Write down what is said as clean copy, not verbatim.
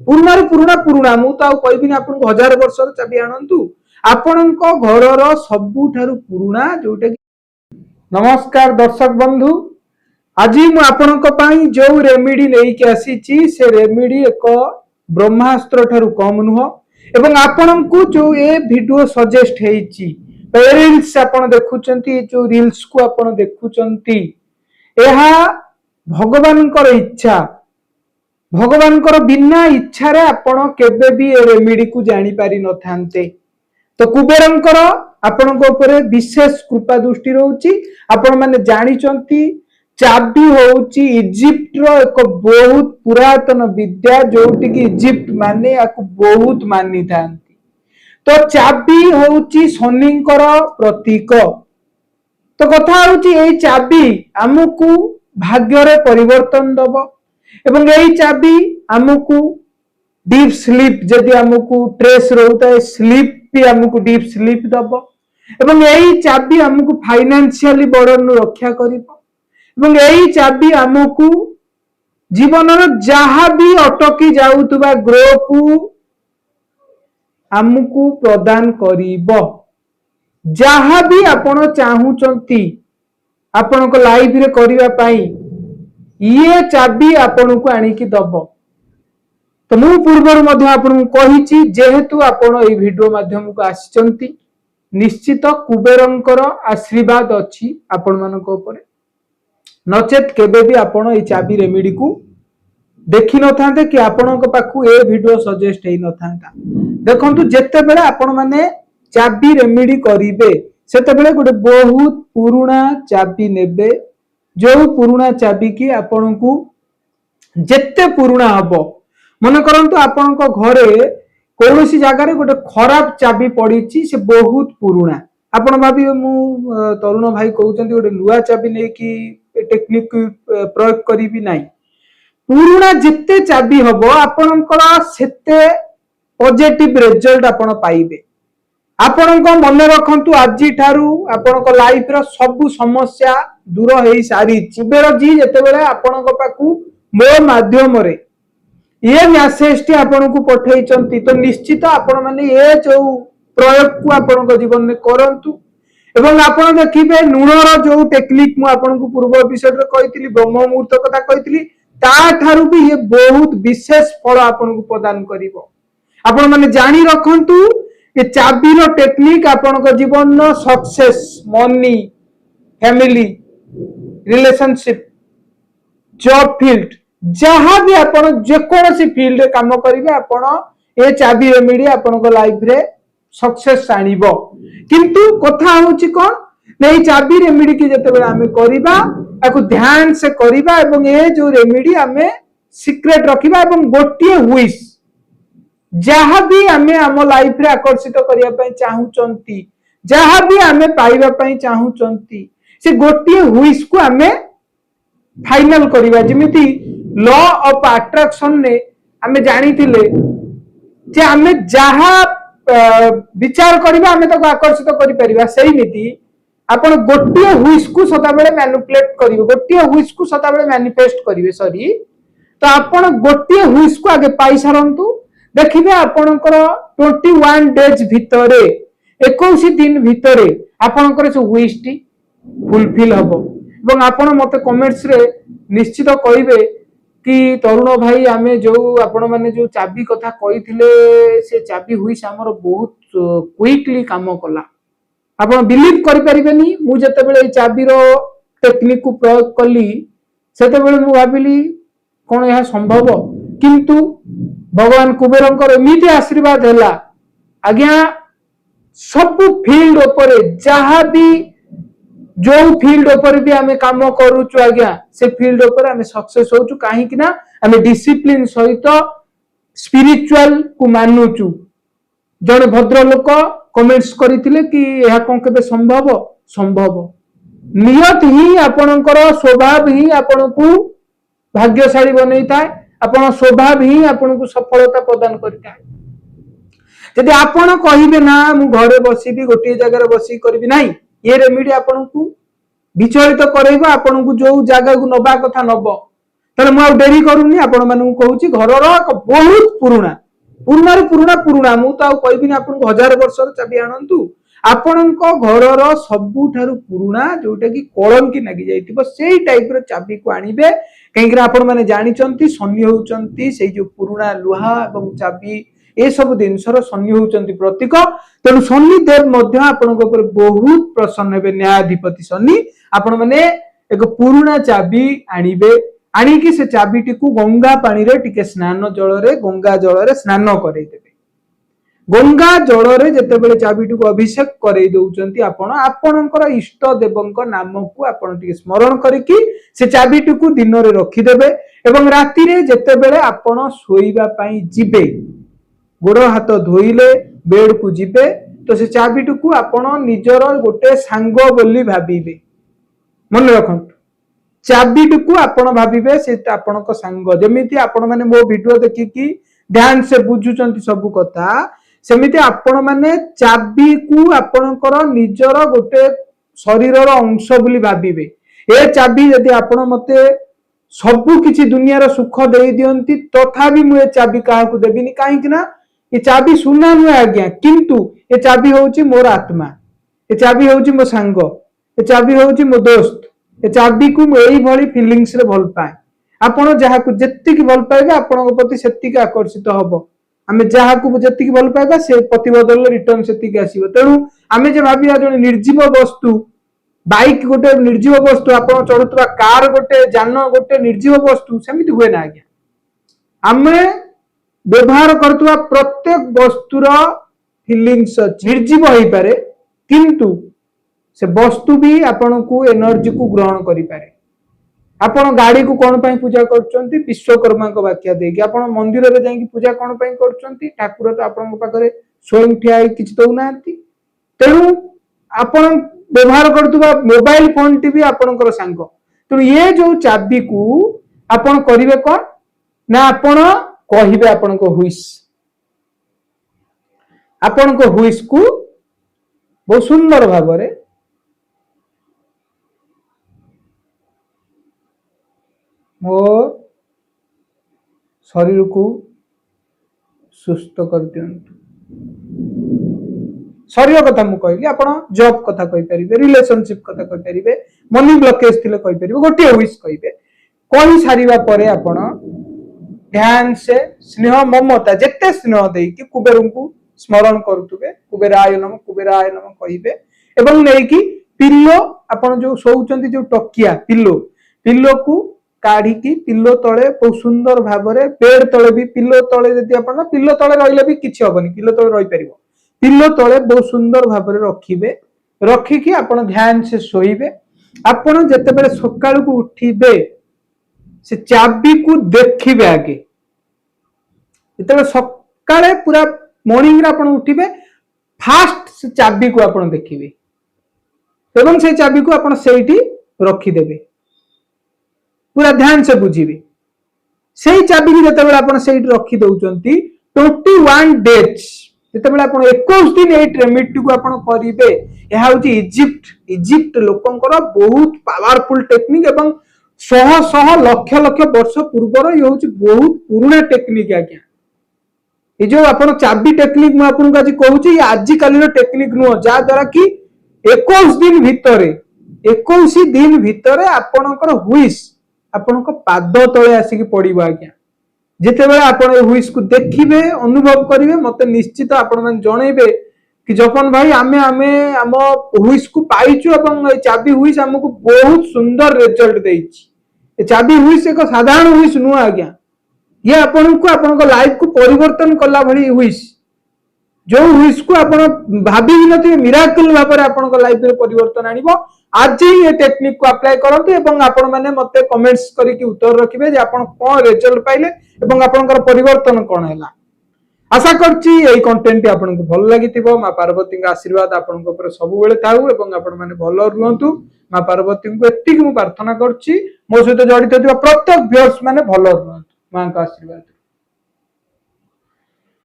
पुराण पुराणा पुराणा मु तो कहबी आपन 1000 वर्ष चाबी आनंतु आपण घर सबुठारु पुराणा जोटा। नमस्कार दर्शक बंधु, आज मु आपण जो रेमेडी लेके आसी से रेमेडी एक ब्रह्मास्त्र ठारू कम नुह एवं आपण को जो ए वीडियो सजेस्ट हेची रील्स आपण देखुचंती जो रील्स को आपण देखुचंती एहा भगवान कर इच्छा भगवान कर बिना इच्छा रे आपण केबे भी ए रेमेडी को जानि पारि न थांते। तो कुबेरंकर आपण को ऊपर विशेष कृपा दृष्टि रहउची। आपण माने जानि चंती चाबी होउची इजिप्ट रो एक बहुत पुरातन विद्या जोटी कि इजिप्ट माने आकु बहुत मानि थांती। तो चाबी होउची शनिंकर प्रतीक। तो कथा होउची ए चाबी हमकु भाग्य रे परिवर्तन दबो एवं ए चाबी हमकु डीप स्लीप जदि हमकु ट्रेस रहउता है स्लीप भी हमकु डीप स्लीप दबो एवं ए चाबी हमकु फाइनेंशियली बर्डन रक्षा करिवो एवं ए चाबी हमकु जीवन जहाँ भी अटकी जाउतबा ग्रह को हमकु प्रदान करिवो। जहाँ भी आपण चाहूचंती आपण को लाइफ रे करिवा पई ये चाबी आपण को आनी की दबो। तो मु पूर्वर मध्य आपण कहिची जेहेतु आपण ए वीडियो माध्यम को आसीचंती निश्चित कुबेरंकर आशीर्वाद अछि आपण मानक ऊपर नचेत केबे भी आपण ए चाबी रेमेडी को देखि न थांते कि आपण को पाखु ए वीडियो सजेस्ट हेई न थांता। देखंतु जेते बेले आपण माने चाबी रेमेडी करिवे सेते बेले गोटे बहुत पुराना चाबी नेबे जो पुराना चाबी की आपण को जेते पुराना हबो मन करंतु आपण को घरे कोनोसी जगह रे गोटे खराब चाबी पड़ीची से बहुत पुराना आपण भाबी मु तरुण भाई कहउचंती गोटे नुआ चाबी नै कि टेक्निक प्रयोग करिवि नाही। पुराना जिते चाबी हबो आपणकर सेते पॉजिटिव रिजल्ट आपण पाइबे। आपण को मन रखंतु आज ठारू आपण को लाइफ रो सब समस्या दूर हेई सारी कुबेर जी जेते बेले आपण को पाकू मो माध्यम रे ये मेसेज टी आपण को पठेई चंती तो निश्चित आपण माने ये जो प्रयोग को आपण को जीवन में करंतु एवं आपण देखिबे नुणर जो टेक्निक मु आपण को पूर्व एपिसोड रे कहितली ब्रह्म मुहूर्त कथा कहितली ता ठारू भी ये बहुत विशेष फल आपण को प्रदान करिवो। आपण माने जानि रखंतु ये चाबी रो टेक्निक आपण को जीवन नो success money family relationship job field जहाँ भी आपण जे कोनोसी फील्ड रे काम करिवे आपण ए चाबी रेमेडी आपण को लाइफ रे सक्सेस आनिबो। किंतु कथा होची कोन नै चाबी रेमेडी की जते बेला हमें करिबा आकु ध्यान से करिबा एवं ए जो रेमेडी हमें सीक्रेट रखिबा एवं गोटिए हुइस जहाँ भी हमें हम लाइफ रे आकर्षित करिया पई चाहूचंती जहाँ भी हमें पाइबा पई चाहूचंती से गोटिए हुइस को हमें फाइनल करिबा। जेमिति लॉ ऑफ अट्रैक्शन ने हमें जानी थिले जे हमें जहाँ विचार करिबा हमें तो आकर्षित करि परिबा सेही नीति आपण गोटिए हुइस को सदा बेले मैनिपुलेट करिवे गोटिए हुइस को सदा बेले मैनिफेस्ट करिवे सॉरी तो आपण गोटिए हुइस को आगे पाई सारंतु देखिबे आपणकर 21 डेज भितरे 21 दिन भितरे आपणकर से हुइस टी फुलफिल हबो एवं आपण मते कमेंट्स रे निश्चित कहिबे कि तरुण भाई आमे जो आपण माने जो चाबी कथा कहिथिले से चाबी हुइस हमर बहुत क्विकली काम कला। आपण बिलीव करि परिबेनी मु जते बेले ए चाबी रो टेक्निक को प्रयोग कली सेते बेले मु भाबिली कोन यह संभव किंतु भगवान कुबेरंकर एमिति आशीर्वाद हैला आज्ञा सब फील्ड ऊपर जहाँ भी जो फील्ड ऊपर भी हमें काम करूचु आज्ञा से फील्ड ऊपर हमें सक्सेस होचु काहे कि ना हमें डिसिप्लिन सहित स्पिरिचुअल को मानुचु। जड़े भद्र लोक कमेंट्स करथिले कि यह कोन केबे संभव संभव नियत ही आपणकर स्वभाव ही आपन को भाग्यशाली बनैताय आपण स्वभाव ही आपन को सफलता प्रदान करता है। यदि आपण कहिबे ना मु घरे बसीबी गोटे जगह रे बसी करबी नाही ये रेमेडी आपन को विचलित करैबा आपन को जो जगह को नबा कथा नब ताले मु डेरी करूनी आपण मानू कहूची घरर बहुत पुराना पुराना पुराना पुराना मु तो कहबी आपन 1000 वर्षर चाबी आनंतु आपणक घरर सबुठारु पुराना जोटा कि कलंकी नागी जाइतिबो सेही टाइप रो चाबी को आनिबे कहीं आपण माने जानिचंती शनि होउचंती से जो पुराना लुहा एवं चाबी ए सब जिनसर शनि होउचंती प्रतीक तेणु शनि देव मध्य आपणक ऊपर बहुत प्रसन्न हेबे न्यायाधिपति शनि आपण माने एक पुराना चाबी आनिबे आनिकी से चाबीटी को गंगा पानी रे टिके स्नान जल रे गंगा जल रे स्नान करई देबे गंगा जल रे जेतेबेले चाबीटी को अभिषेक करई दउचंती आपण आपणकर इष्ट देवंक नाम को आपण टिके स्मरण करिकी से चाबीटी को दिन रे रखी देबे एवं राति रे जेतेबेले आपण सोईबा पई जिबे गोड़ हाथ धोइले बेड को जिबे तो से चाबीटी को आपण निजर गोटे सांग बोली भाबिबे मन रखंतु चाबीटी को आपण भाबिबे से आपणक सांग जेमिति आपण माने मो वीडियो देखिकी ध्यान से बुझुचंती सब कथा सेमिति आपण माने चाबी को आपणकर निजर गोटे शरीरर अंश बोली भाबिबे ए चाबी यदि आपण मते सबु किछि दुनियार सुख देई दियंती तथापि मु ए चाबी काहा को देबिनी काहे कि ना ये चाबी सुना नुहे आज्ञा किंतु ये चाबी होउची मोर आत्मा ये चाबी होउची मो सांग ये चाबी होउची मो दोस्त ए चाबी को एई भली फीलिंग्स रे भल पाए आपण जहा को जत्तिक भल पाइबे आपन प्रति सेत्तिक आकर्षित हबो आमे जहा को जत्तिक भल पाइबा से प्रतिबदल रिटर्न सेत्तिक आसीबो तेनु आमे जे भाबिया जने निर्जीव वस्तु बाइक गोटे निर्जीव वस्तु आपण चढुतबा कार गोटे जान गोटे निर्जीव वस्तु सेमिति हुए ना आज्ञा आमे व्यवहार करतबा प्रत्येक वस्तुर फीलिंग्स निर्जीव होई पारे किंतु से वस्तु भी आपण को एनर्जी को ग्रहण करि पारे आपण गाड़ी को कोन पई पूजा करचंती विश्वकर्मा को वाक्य देकी आपण मंदिर रे जाई पूजा कोन पई करचंती ठाकुर तो आपण पाखरे स्वयं ठिया किछि दउ नांती तेनु आपण व्यवहार करतुबा मोबाइल फोन टी भी आपणकर सांग तेनु ये जो चाबी को आपण करिवे कोन ना आपण कहिबे आपणको हुइस को बहुत सुंदर भाबरे मो शरीर को सुस्थ कर दियंतु शरीर कथा मु कहली आपण जॉब कथा कहि परिबे रिलेशनशिप कथा कहि परिबे मनी ब्लॉकेज थिले कहि परिबे गोटे विश कहिबे कहि सारीबा परे आपण ध्यान से स्नेह ममता जेते स्नेह देई कि कुबेर को स्मरण करतुबे कुबेराय नम कहिबे एवं नै कि पिल्लो आपण जो सोउचंती जो टकिया पिल्लो को काढ़ी की पिल्लो तले बहुत सुंदर भाबरे बेड तले भी पिल्लो तले जदि आपण पिल्लो तले रहिले भी किछि होबनी पिल्लो तले रहि परिबो पिल्लो तले बहुत सुंदर भाबरे रखिबे रखी कि आपण ध्यान से सोइबे आपण जते बेले सकाळ को उठिबे से चाबी को देखिबे आगे जते सकाळे पूरा मॉर्निंग रे आपण उठिबे फास्ट से चाबी को आपण देखिबे एवं से चाबी को आपण सेठी रखी देबे पूरा ध्यान से बुझीबे सेही चाबी की जते बेले आपण सेठी रखी दउचंती 21 डेज जते बेले आपण 21 दिन ए रेमेडी को आपण करिवे एहा होची इजिप्ट लोकंकर बहुत पावरफुल टेक्निक एवं शह लक्ष लक्ष वर्ष पूर्वर ये होची बहुत पुराना टेक्निक आज्ञा ये जो आपण चाबी टेक्निक मु आपन को आज कहूची ये आज काली रो टेक्निक नुह जा द्वारा कि 21 दिन भितरे आपनकर हुइस आपनको पाद तले आसिक पड़िबो आज्ञा जेते बेले आपण ए हुइस को देखिबे अनुभव करिवे मते निश्चित आपण मन जणैबे कि जपन भाई आमे आम हुइस को पाइछु एवं ए चाबी हुइस हमको बहुत सुंदर रिजल्ट देइछि ए चाबी हुइस एक साधारण हुइस नु आज्ञा ये आपनको आपनको लाइफ को परिवर्तन कला भली हुइस जो हुइस को आपण भाबी नथिबे मिराकल भाबरे आपनको लाइफ रे परिवर्तन आनिबो आज ही ये टेक्निक को अप्लाई करंतु एवं आपण माने मते कमेंट्स करी कि उत्तर रखिबे जे आपण कोन रिजल्ट पाइले एवं आपनकर परिवर्तन कोन हैला आशा करछि एई कंटेंट आपनको भल लागितिबो मा पार्वती का आशीर्वाद आपनको ऊपर सब बेले थाउ एवं आपण माने भल रहंतु मा पार्वती को एतिक मु प्रार्थना करछि मो सहित जडित थिबा प्रत्येक व्यूअर्स माने भल रहंतु मां का आशीर्वाद।